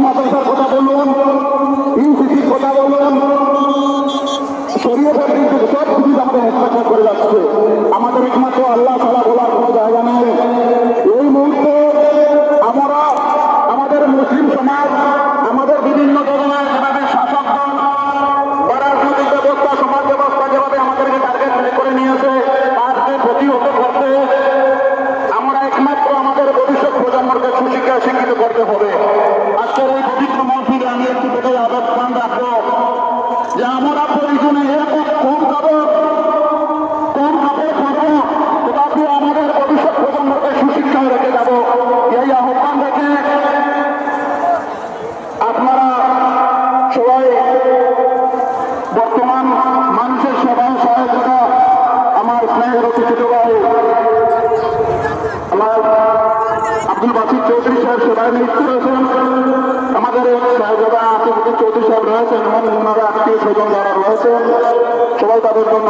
মাদ্রাসার কথা বলুন, ইউসিসির কথা বলুন, শরীয়তের কিন্তু সব কিছু আমাদের হস্তক্ষেপ করে যাচ্ছে। আমাদের একমাত্র আল্লাহ ছাড়া বলার কোনো জায়গা নেই। এই মুহূর্তে আমরা আমাদের মুসলিম সমাজ, আমাদের বিভিন্ন ধরনের যেভাবে শাসকগণ বা রাজনৈতিক ব্যবস্থা, সমাজ ব্যবস্থা যেভাবে আমাদেরকে টার্গেট করে নিয়েছে, তাকে প্রতিহত করতে আমরা একমাত্র আমাদের ভবিষ্যৎ প্রজন্মকে সুশিক্ষায় শিক্ষিত করতে হবে। আজকের এই পবিত্র মহফিলে আমি একটু কথাই আবেদন রাখবো যে আমরা প্রয়োজনে এরকম কম কাপড় করবো, তথাপি আমাদের ভবিষ্যৎ প্রজন্মকে সুশিক্ষায় রেখে যাব। এই আহ্বান রেখে আপনারা সবাই বর্তমান মানুষের সেবায় সহায়তা, আমার স্নেহের অতি ছোট ভাই আমার আব্দুল বাসির চৌধুরী সাহেব সেবায় নিযুক্ত রয়েছেন, আমাদের সাহেবজাদা আসিফুদ্দিন চৌধুরী সাহেব রয়েছেন এবং ওনারা আত্মীয় স্বজন যারা রয়েছেন, সবাই তাদের জন্য